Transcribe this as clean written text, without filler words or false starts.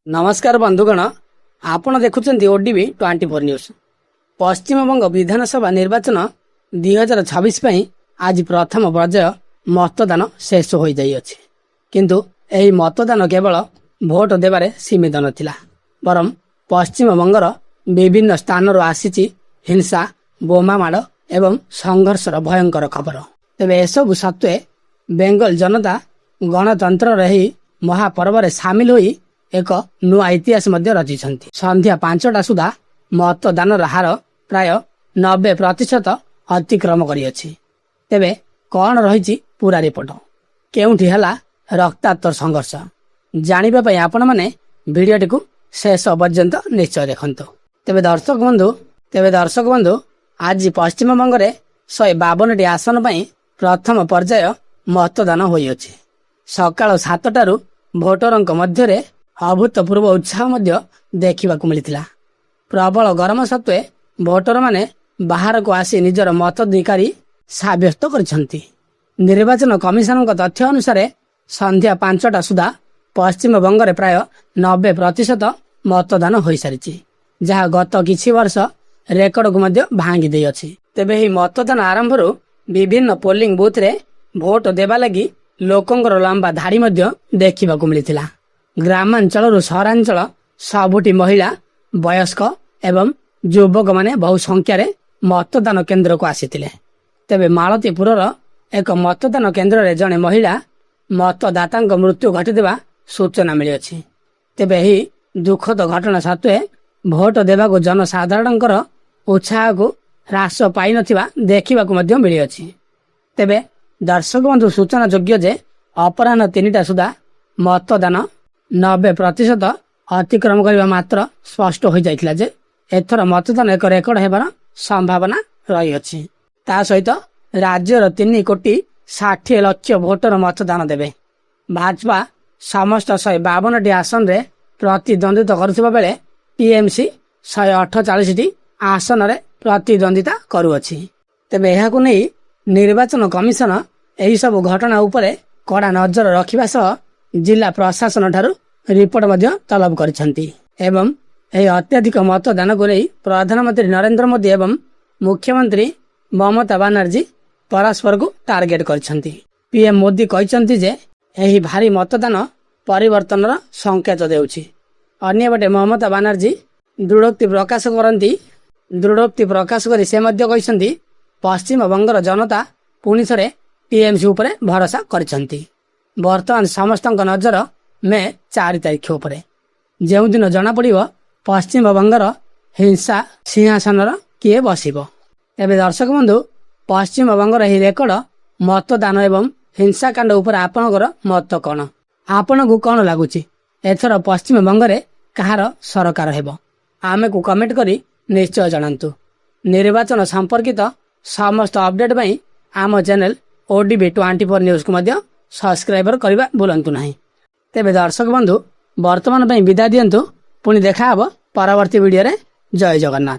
नमस्कार बंधुगण, आपण देखुंत ओडीबी 24 न्यूज। पश्चिमबंग विधानसभा निर्वाचन 2026 आज प्रथम पर्याय मतदान शेष हो जाइए, किंतु यही मतदान केवल भोट देवारे सीमित नथिला, बरम पश्चिमबंगर विभिन्न स्थान आसी हिंसा, बोमामाड़ एवं संघर्षर भयंकर खबर। तेबे एसबु सत्वे बेंगल जनता गणतंत्र रही महापर्व सामिल होई एक नुआ इतिहास रचिछन्ति। संध्या 5टा सुधा मतदान हार प्राय 90% अतिक्रम करिअछि। तेबे कौन रही पूरा रिपोर्ट, केउठी हला रक्ताक्त संघर्ष जानिबा पई आपण माने भिडियोटी को शेष पर्यंत निश्चय देखंतु। तेबे दर्शक बंधु आज पश्चिम बंग रे 152टी आसन पई प्रथम पर्याय मतदान होइअछि। सकाळ 7टारु भोटरंक मध्यरे अभूतपूर्व उत्साह मध्य देखिबाकु मिलिथिला। प्रबल गरम सत्वे भोटर माने बाहर को आसी निजर मताधिकारी साब्यस्त करिसंती। निर्वाचन कमिशन तथ्य अनुसार संध्या 5टा सुधा पश्चिम बंग प्राय 90% मतदान हो सारी, जहाँ गत किछि वर्ष रेकर्ड को मध्य भांगी दे अछि। तेबे ही मतदान आरंभ विभिन्न पोलिंग बूथ रे भोट देबा लगी लोकंकर लंबा धाड़ी मध्य देखिबाकु मिलिथिला। ग्रामांचल सहरांचल सबुटी महिला, वयस्क एवं युवक माने बहु संख्यार मतदान केन्द्र को आसीथिले। तेबे मालतीपुर एक मतदान केन्द्र रे जने महिला मतदाता मृत्यु घटिदेबा सूचना मिली अछि। तेबे ही दुखद घटना सत्वे भोट देबाकु जनसाधारणकर उत्साह को ह्रास पाई नथिबा देखिबाकु मध्य मिली अछि। तेबे दर्शक बंधु सूचना योग्य जे अपराह्न 3टा सुधा मतदान 90% अतिक्रम करने मात्र स्पष्ट हो जाइथिला जे एथर मतदान एक रेकर्ड हेबार संभावना रही अछि। ता सहित राज्यर 3,60,00,000 भोटर मतदान देबे। भाजपा समस्त 152टी आसन रे प्रतिद्वंदिता करुथिबा बेले टीएमसी 148टी आसन रे प्रतिद्वंदिता करुअछि। तेबे एहाकु नै निर्वाचन कमिशन एही सब घटना उपरे कड़ा नजर रखिबा सह जिला प्रशासन ठारू रिपोर्ट मध्य तलब करिसंती एवं एही अत्यधिक मतदान को नै प्रधानमंत्री नरेंद्र मोदी एवं मुख्यमंत्री ममता बनर्जी परस्पर को टार्गेट करिसंती। पीएम मोदी कहिसंती जे एही भारी मतदान परिवर्तनर संकेत देउछि। अन्य बटे ममता बनर्जी दृढ़ोक्ति प्रकाश करी से मध्य कहिसंती पश्चिम बंगर जनता पुणी थरे टीएमसी उपरे भरोसा करिसंती। वर्तमान समस्त नजर मे 4 तारिख उपरे, जो दिन जना पड़िबो पश्चिम बंगर हिंसा सिंहासन किए बसिबो। एबे दर्शक बंधु, पश्चिम बंगर ही रेकर्ड मतदान एवं हिंसाकांड उपर आपनकर मत कौन, आपन को कौन लागुची? एथर पश्चिम बंगरे कहार सरकार हेबो? आमे को कमेंट करी निश्चय जणांतु। निर्वाचन संपर्कित समस्त अपडेट पई आम चैनल ओडीबी 24 न्यूज को मध्य सब्सक्राइबर करबा भूलंतु नाही। तेबे दर्शक बंधु, वर्तमान पई विदा दियंतु। पुणी देखा हबो परवर्ती वीडियो रे। जय जगन्नाथ।